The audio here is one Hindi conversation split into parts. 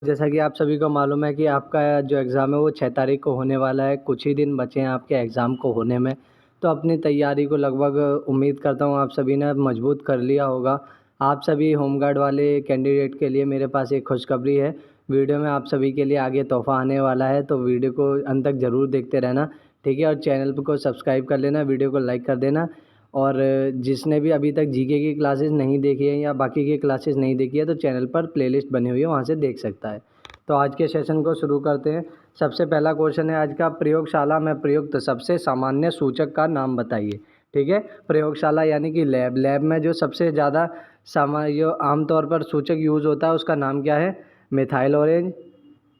जैसा कि आप सभी को मालूम है कि आपका जो एग्ज़ाम है वो 6 तारीख को होने वाला है, कुछ ही दिन बचे हैं आपके एग्ज़ाम को होने में। तो अपनी तैयारी को लगभग उम्मीद करता हूँ आप सभी ने मजबूत कर लिया होगा। आप सभी होमगार्ड वाले कैंडिडेट के लिए मेरे पास एक खुशखबरी है। वीडियो में आप सभी के लिए आगे तोहफ़ा आने वाला है, तो वीडियो को अंत तक ज़रूर देखते रहना, ठीक है? और चैनल को सब्सक्राइब कर लेना, वीडियो को लाइक कर देना। और जिसने भी अभी तक जीके की क्लासेस नहीं देखी है या बाकी की क्लासेस नहीं देखी है, तो चैनल पर प्लेलिस्ट बनी हुई है, वहाँ से देख सकता है। तो आज के सेशन को शुरू करते हैं। सबसे पहला क्वेश्चन है आज का, प्रयोगशाला में प्रयुक्त सबसे सामान्य सूचक का नाम बताइए। ठीक है, प्रयोगशाला यानी कि लैब में जो सबसे ज़्यादा जो आमतौर पर सूचक यूज़ होता है उसका नाम क्या है? मिथाइल ऑरेंज,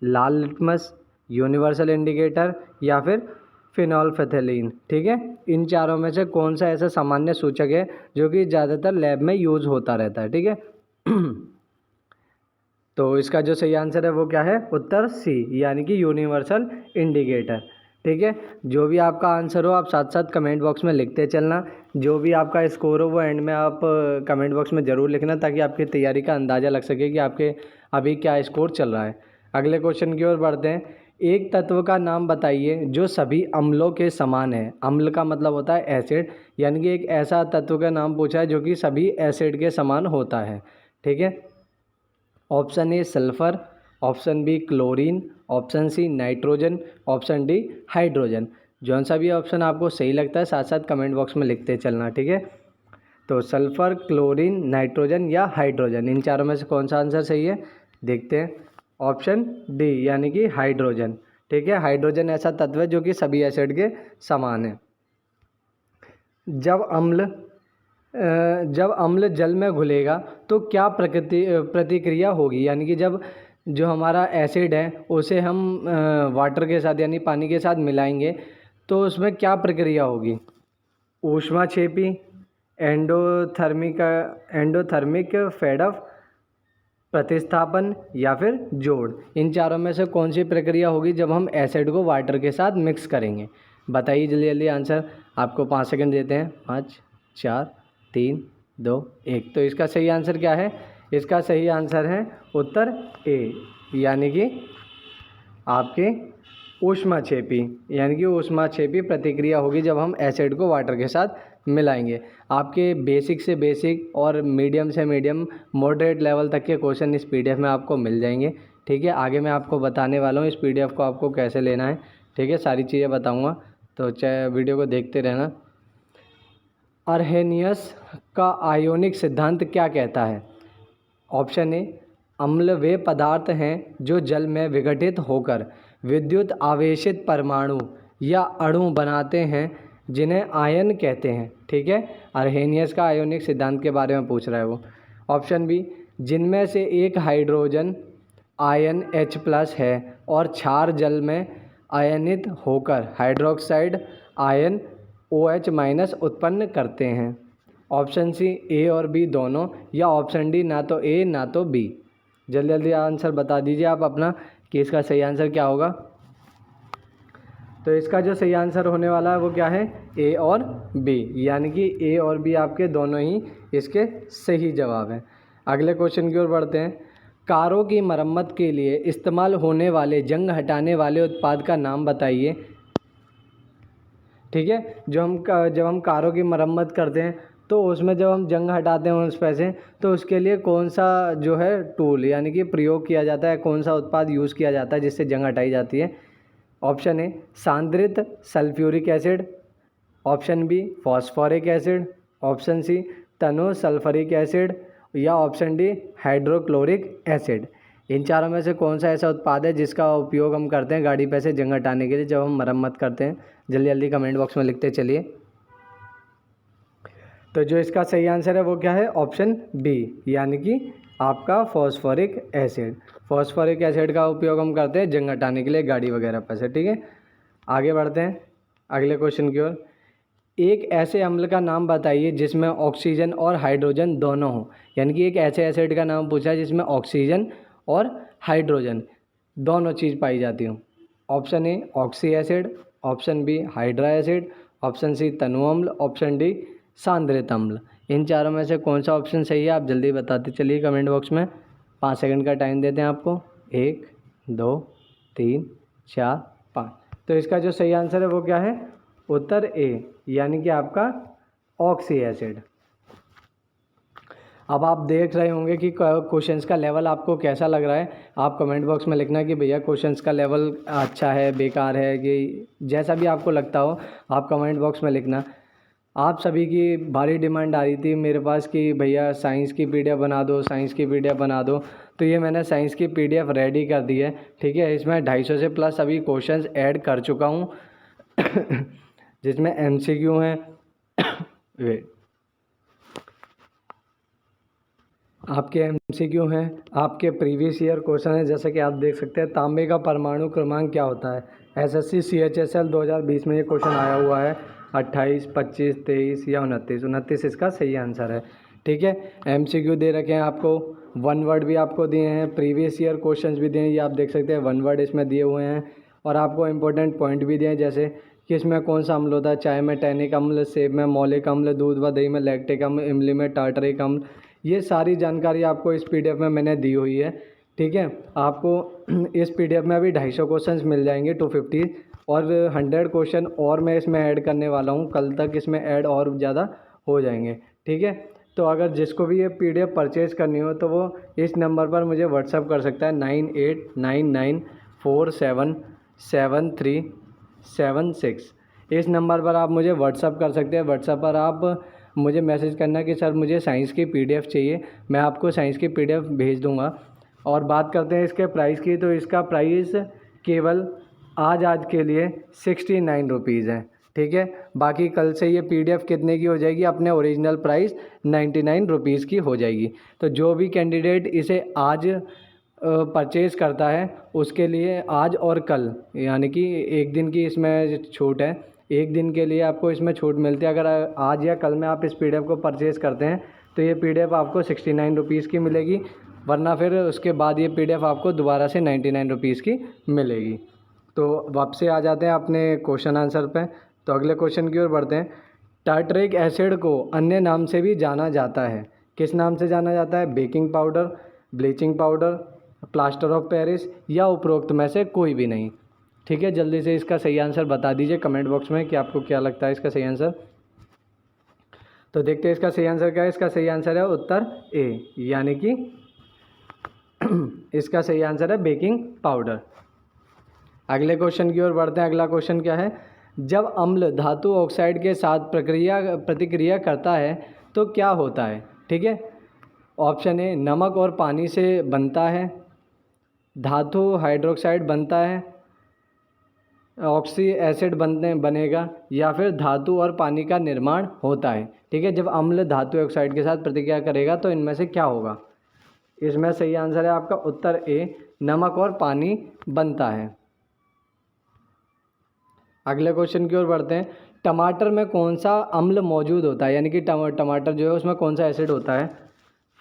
लाल लिटमस, यूनिवर्सल इंडिकेटर या फिर फिनोल्फेथलीन। ठीक है, इन चारों में से कौन सा ऐसा सामान्य सूचक है जो कि ज़्यादातर लैब में यूज़ होता रहता है? ठीक है तो इसका जो सही आंसर है वो क्या है? उत्तर सी, यानी कि यूनिवर्सल इंडिकेटर। ठीक है, जो भी आपका आंसर हो आप साथ साथ कमेंट बॉक्स में लिखते चलना। जो भी आपका स्कोर हो वो एंड में आप कमेंट बॉक्स में ज़रूर लिखना, ताकि आपकी तैयारी का अंदाज़ा लग सके कि आपके अभी क्या स्कोर चल रहा है। अगले क्वेश्चन की ओर बढ़ते हैं। एक तत्व का नाम बताइए जो सभी अम्लों के समान है। अम्ल का मतलब होता है एसिड, यानी कि एक ऐसा तत्व का नाम पूछा है जो कि सभी एसिड के समान होता है। ठीक है, option A sulphur, option B chlorine, option C nitrogen, option D hydrogen. जौन सा भी ऑप्शन आपको सही लगता है साथ साथ कमेंट बॉक्स में लिखते चलना। ठीक है, तो सल्फ़र, क्लोरीन, नाइट्रोजन या हाइड्रोजन, इन चारों में से कौन सा आंसर सही है? देखते हैं। ऑप्शन डी यानी कि हाइड्रोजन। ठीक है, हाइड्रोजन ऐसा तत्व है जो कि सभी एसिड के समान है। जब अम्ल जल में घुलेगा तो क्या प्रतिक्रिया होगी? यानी कि जब जो हमारा एसिड है उसे हम वाटर के साथ यानी पानी के साथ मिलाएंगे तो उसमें क्या प्रक्रिया होगी? ऊष्माक्षेपी, एंडोथर्मिक फेड-ऑफ, प्रतिस्थापन या फिर जोड़। इन चारों में से कौन सी प्रक्रिया होगी जब हम एसिड को वाटर के साथ मिक्स करेंगे? बताइए जल्दी जल्दी आंसर। आपको 5 सेकंड देते हैं। 5, 4, 3, 2, 1। तो इसका सही आंसर क्या है? इसका सही आंसर है उत्तर ए, यानी कि आपके ऊष्माक्षेपी, यानी कि ऊष्माक्षेपी प्रतिक्रिया होगी जब हम एसिड को वाटर के साथ मिलाएंगे। आपके बेसिक से बेसिक और मीडियम से मीडियम मॉडरेट लेवल तक के क्वेश्चन इस पीडीएफ में आपको मिल जाएंगे। ठीक है, आगे मैं आपको बताने वाला हूँ इस पीडीएफ को आपको कैसे लेना है। ठीक है, सारी चीज़ें बताऊँगा, तो चाहे वीडियो को देखते रहना। अर्हेनियस का आयोनिक सिद्धांत क्या कहता है? ऑप्शन ए, अम्ल वे पदार्थ हैं जो जल में विघटित होकर विद्युत आवेशित परमाणु या अणु बनाते हैं जिन्हें आयन कहते हैं। ठीक है, अर्हेनियस का आयोनिक सिद्धांत के बारे में पूछ रहा है वो। ऑप्शन बी, जिनमें से एक हाइड्रोजन आयन H+ है और क्षार जल में आयनित होकर हाइड्रोक्साइड आयन OH- उत्पन्न करते हैं। ऑप्शन सी ए और बी दोनों, या ऑप्शन डी ना तो ए ना तो बी। जल्दी जल्दी आंसर बता दीजिए आप अपना कि इसका सही आंसर क्या होगा। तो इसका जो सही आंसर होने वाला है वो क्या है? ए और बी, यानी कि ए और बी आपके दोनों ही इसके सही जवाब हैं। अगले क्वेश्चन की ओर बढ़ते हैं। कारों की मरम्मत के लिए इस्तेमाल होने वाले जंग हटाने वाले उत्पाद का नाम बताइए। ठीक है, जब हम कारों की मरम्मत करते हैं तो उसमें जब हम जंग हटाते हैं उस पैसे, तो उसके लिए कौन सा जो है टूल यानी कि प्रयोग किया जाता है, कौन सा उत्पाद यूज़ किया जाता है जिससे जंग हटाई जाती है? ऑप्शन ए सांद्रित sulphuric acid, option B phosphoric acid, option C तनो सल्फरिक एसिड या ऑप्शन डी हाइड्रोक्लोरिक एसिड। इन चारों में से कौन सा ऐसा उत्पाद है जिसका उपयोग हम करते हैं गाड़ी पे से जंग हटाने के लिए जब हम मरम्मत करते हैं? जल्दी जल्दी कमेंट बॉक्स में लिखते चलिए। तो जो इसका सही आंसर है वो क्या है? ऑप्शन बी, यानी कि आपका फॉस्फोरिक एसिड। फॉस्फोरिक एसिड का उपयोग हम करते हैं जंग हटाने के लिए गाड़ी वगैरह पर से। ठीक है, आगे बढ़ते हैं अगले क्वेश्चन की ओर। एक ऐसे अम्ल का नाम बताइए जिसमें ऑक्सीजन और हाइड्रोजन दोनों हों, यानी कि एक ऐसे एसिड का नाम पूछा है जिसमें ऑक्सीजन और हाइड्रोजन दोनों चीज़ पाई जाती हूँ। Option A oxy acid, option B hydra acid, option C तनु अम्ल, ऑप्शन डी सांद्रित अम्ल। इन चारों में से कौन सा ऑप्शन सही है आप जल्दी बताते चलिए कमेंट बॉक्स में। 5 सेकंड का टाइम देते हैं आपको। 1 2 3 4 5। तो इसका जो सही आंसर है वो क्या है? उत्तर ए, यानी कि आपका ऑक्सी एसिड। अब आप देख रहे होंगे कि क्वेश्चंस का लेवल आपको कैसा लग रहा है। आप कमेंट बॉक्स में लिखना कि भैया क्वेश्चंस का लेवल अच्छा है, बेकार है, कि जैसा भी आपको लगता हो आप कमेंट बॉक्स में लिखना। आप सभी की भारी डिमांड आ रही थी मेरे पास कि भैया साइंस की पीडीएफ बना दो, साइंस की पीडीएफ बना दो। तो ये मैंने साइंस की पीडीएफ रेडी कर दी है, ठीक है। इसमें 250 से प्लस अभी क्वेश्चंस ऐड कर चुका हूँ जिसमें एमसीक्यू हैं वेट आपके एमसीक्यू हैं, आपके प्रीवियस ईयर क्वेश्चन हैं। जैसे कि आप देख सकते हैं, तांबे का परमाणु क्रमांक क्या होता है? एसएससी सीएचएसएल 2020 में ये क्वेश्चन आया हुआ है। 28, 25, 23 या 29 इसका सही आंसर है, ठीक है। एमसीक्यू दे रखे हैं आपको, वन वर्ड भी आपको दिए हैं, प्रीवियस ईयर क्वेश्चंस भी दिए हैं, ये आप देख सकते हैं वन वर्ड इसमें दिए हुए हैं। और आपको इंपॉर्टेंट पॉइंट भी दिए हैं, जैसे कि इसमें कौन सा अम्ल होता है। चाय में टैनिक अम्ल, सेब में मौलिक अम्ल, दूध व दही में लैक्टिक अम्ल, इमली में टार्टरिक अम्ल। ये सारी जानकारी आपको इस पीडीएफ में मैंने दी हुई है, ठीक है। आपको इस पीडीएफ में अभी 250 क्वेश्चंस मिल जाएंगे, 250, और 100 क्वेश्चन और मैं इसमें ऐड करने वाला हूँ। कल तक इसमें ऐड और ज़्यादा हो जाएंगे, ठीक है। तो अगर जिसको भी ये पीडीएफ परचेज़ करनी हो तो वो इस नंबर पर मुझे व्हाट्सअप कर सकता है, 9899477376। इस नंबर पर आप मुझे व्हाट्सअप कर सकते हैं। व्हाट्सअप पर आप मुझे मैसेज करना कि सर मुझे साइंस की पीडीएफ चाहिए, मैं आपको साइंस की पीडीएफ भेज दूंगा। और बात करते हैं इसके प्राइस की, तो इसका प्राइस केवल आज के लिए 69 रुपीज़ है, ठीक है। बाकी कल से ये पीडीएफ कितने की हो जाएगी? अपने ओरिजिनल प्राइस 99 रुपीज़ की हो जाएगी। तो जो भी कैंडिडेट इसे आज परचेज़ करता है उसके लिए आज और कल, यानी कि एक दिन की इसमें छूट है, एक दिन के लिए आपको इसमें छूट मिलती है। अगर आज या कल में आप इस पीडीएफ को परचेज़ करते हैं तो ये पीडीएफ आपको 69 रुपीज़ की मिलेगी, वरना फिर उसके बाद ये पीडीएफ आपको दोबारा से 99 रुपीज़ की मिलेगी। तो वापसी आ जाते हैं अपने क्वेश्चन आंसर पे। तो अगले क्वेश्चन की ओर बढ़ते हैं। टार्टरिक एसिड को अन्य नाम से भी जाना जाता है, किस नाम से जाना जाता है? Baking powder, bleaching powder, plaster of Paris, या उपरोक्त में से कोई भी नहीं, ठीक है। जल्दी से इसका सही आंसर बता दीजिए कमेंट बॉक्स में कि आपको क्या लगता है इसका सही आंसर। तो देखते हैं इसका सही आंसर क्या है। इसका सही आंसर है उत्तर ए, यानी कि इसका सही आंसर है बेकिंग पाउडर। अगले क्वेश्चन की ओर बढ़ते हैं। अगला क्वेश्चन क्या है? जब अम्ल धातु ऑक्साइड के साथ प्रतिक्रिया करता है तो क्या होता है, ठीक है। ऑप्शन ए, नमक और पानी से बनता है, धातु हाइड्रोक्साइड बनता है, ऑक्सी एसिड बनेगा, या फिर धातु और पानी का निर्माण होता है, ठीक है। जब अम्ल धातु ऑक्साइड के साथ प्रतिक्रिया करेगा तो इनमें से क्या होगा? इसमें सही आंसर है आपका उत्तर ए, नमक और पानी बनता है। अगले क्वेश्चन की ओर बढ़ते हैं। टमाटर में कौन सा अम्ल मौजूद होता है, यानी कि टमाटर जो है उसमें कौन सा एसिड होता है?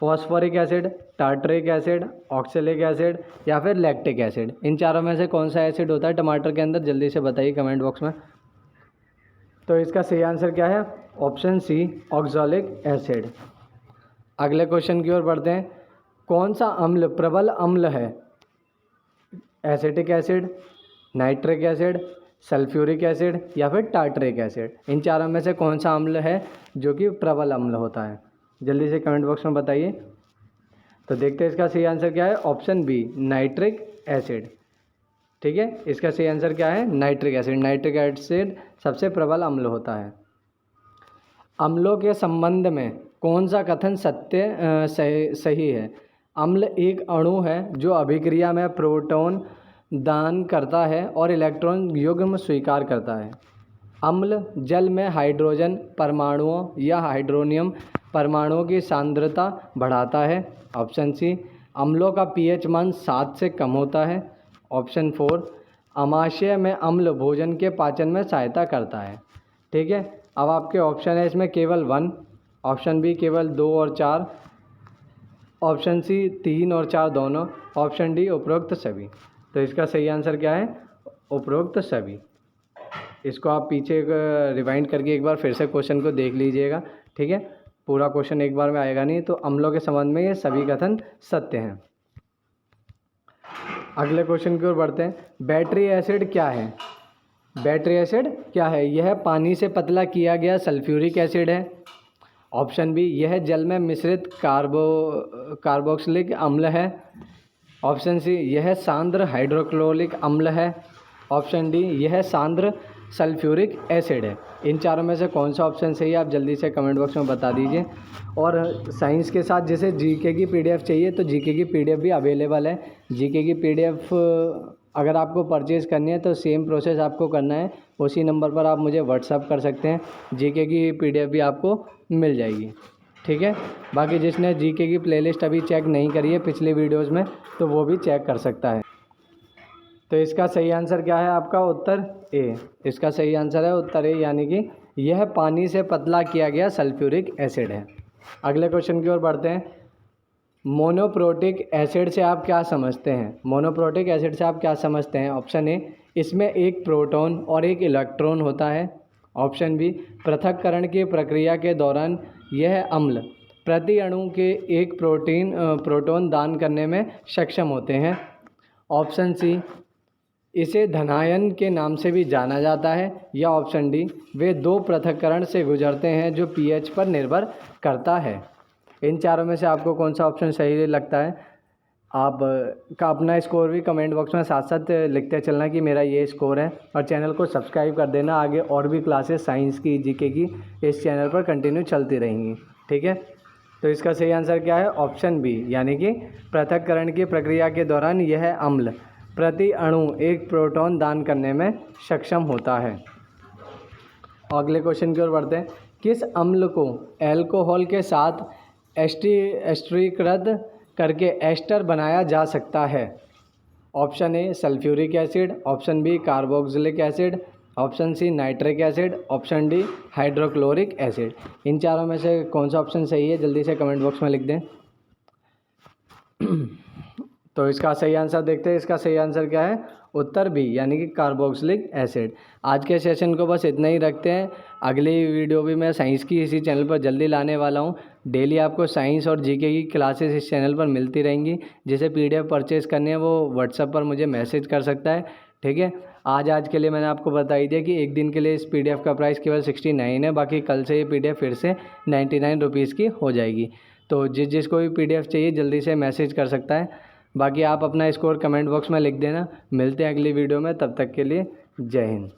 Phosphoric acid, tartaric acid, oxalic acid, या फिर लैक्टिक एसिड। इन चारों में से कौन सा एसिड होता है टमाटर के अंदर? जल्दी से बताइए कमेंट बॉक्स में। तो इसका सही आंसर क्या है? Option C, oxalic acid. अगले क्वेश्चन की ओर बढ़ते हैं। कौन सा अम्ल प्रबल अम्ल है? Acetic acid, nitric acid, sulphuric acid, या फिर टार्टरिक एसिड। इन चारों में से कौन सा अम्ल है जो कि प्रबल अम्ल होता है? जल्दी से कमेंट बॉक्स में बताइए। तो देखते हैं इसका सही आंसर क्या है। ऑप्शन बी, नाइट्रिक एसिड, ठीक है। इसका सही आंसर क्या है? Nitric acid. नाइट्रिक एसिड सबसे प्रबल अम्ल होता है। अम्लों के संबंध में कौन सा कथन सही है? अम्ल एक अणु है जो अभिक्रिया में प्रोटॉन दान करता है और इलेक्ट्रॉन युग्म स्वीकार करता है। अम्ल जल में हाइड्रोजन परमाणुओं या हाइड्रोनियम परमाणुओं की सांद्रता बढ़ाता है। ऑप्शन सी, अम्लों का पीएच मान 7 से कम होता है। ऑप्शन 4, अमाशय में अम्ल भोजन के पाचन में सहायता करता है, ठीक है। अब आपके ऑप्शन है इसमें केवल 1, ऑप्शन बी केवल 2 और 4, ऑप्शन सी 3 और 4 दोनों, ऑप्शन डी उपरोक्त सभी। तो इसका सही आंसर क्या है? उपरोक्त सभी। इसको आप पीछे रिवाइंड करके एक बार फिर से क्वेश्चन को देख लीजिएगा, ठीक है। पूरा क्वेश्चन एक बार में आएगा नहीं। तो अम्लों के संबंध में ये सभी कथन सत्य हैं। अगले क्वेश्चन की ओर बढ़ते हैं। बैटरी एसिड क्या है? बैटरी एसिड क्या है? यह पानी से पतला किया गया सल्फ्यूरिक एसिड है। ऑप्शन बी, यह जल में मिश्रित कार्बोक्सिलिक अम्ल है। ऑप्शन सी, यह सांद्र हाइड्रोक्लोरिक अम्ल है। ऑप्शन डी, यह सांद्र सल्फ्यूरिक एसिड है। इन चारों में से कौन सा ऑप्शन सही है आप जल्दी से कमेंट बॉक्स में बता दीजिए। और साइंस के साथ जैसे जीके की पीडीएफ चाहिए तो जीके की पीडीएफ भी अवेलेबल है। जीके की पीडीएफ अगर आपको परचेज़ करनी है तो सेम प्रोसेस आपको करना है। उसी नंबर पर आप मुझे व्हाट्सअप कर सकते हैं। जीके की पीडीएफ भी आपको मिल जाएगी, ठीक है। बाकी जिसने जीके की प्लेलिस्ट अभी चेक नहीं करी है पिछले वीडियोज़ में, तो वो भी चेक कर सकता है। तो इसका सही आंसर क्या है आपका? उत्तर ए। इसका सही आंसर है उत्तर ए, यानी कि यह पानी से पतला किया गया सल्फ्यूरिक एसिड है। अगले क्वेश्चन की ओर बढ़ते हैं। मोनोप्रोटिक एसिड से आप क्या समझते हैं? मोनोप्रोटिक एसिड से आप क्या समझते हैं? ऑप्शन ए, इसमें एक प्रोटॉन और एक इलेक्ट्रॉन होता है। ऑप्शन बी, पृथक्करण की प्रक्रिया के दौरान यह अम्ल प्रति अणु के एक प्रोटॉन दान करने में सक्षम होते हैं। ऑप्शन सी, इसे धनायन के नाम से भी जाना जाता है। या ऑप्शन डी, वे दो पृथक्करण से गुजरते हैं जो पीएच पर निर्भर करता है। इन चारों में से आपको कौन सा ऑप्शन सही लगता है? आप का अपना स्कोर भी कमेंट बॉक्स में साथ साथ लिखते चलना कि मेरा ये स्कोर है, और चैनल को सब्सक्राइब कर देना। आगे और भी क्लासेस साइंस की, जीके की इस चैनल पर कंटिन्यू चलती रहेंगी, ठीक है। तो इसका सही आंसर क्या है? ऑप्शन बी, यानी कि पृथक्करण की प्रक्रिया के दौरान यह अम्ल प्रति अणु एक प्रोटॉन दान करने में सक्षम होता है। अगले क्वेश्चन की ओर बढ़ते हैं। किस अम्ल को अल्कोहल के साथ एस्टरीकृत करके एस्टर बनाया जा सकता है? Option A, sulphuric acid. Option B, carboxylic acid. Option C, nitric acid. Option D, hydrochloric acid. इन चारों में से कौन सा ऑप्शन सही है जल्दी से कमेंट बॉक्स में लिख दें। तो इसका सही आंसर देखते हैं। इसका सही आंसर क्या है? उत्तर बी, यानी कि कार्बोक्सिलिक एसिड। आज के सेशन को बस इतना ही रखते हैं। अगली वीडियो भी मैं साइंस की इसी चैनल पर जल्दी लाने वाला हूँ। डेली आपको साइंस और जीके की क्लासेस इस चैनल पर मिलती रहेंगी। जिसे पीडीएफ परचेज़ करनी है वो व्हाट्सएप पर मुझे मैसेज कर सकता है, ठीक है। आज के लिए मैंने आपको बता ही दिया कि एक दिन के लिए इस पीडीएफ का प्राइस केवल 69 है। बाकी कल से ये पीडीएफ फिर से 99 रुपीज़ की हो जाएगी। तो जिसको भी पीडीएफ चाहिए जल्दी से मैसेज कर सकता है। बाकी आप अपना स्कोर कमेंट बॉक्स में लिख देना। मिलते हैं अगली वीडियो में, तब तक के लिए जय हिंद।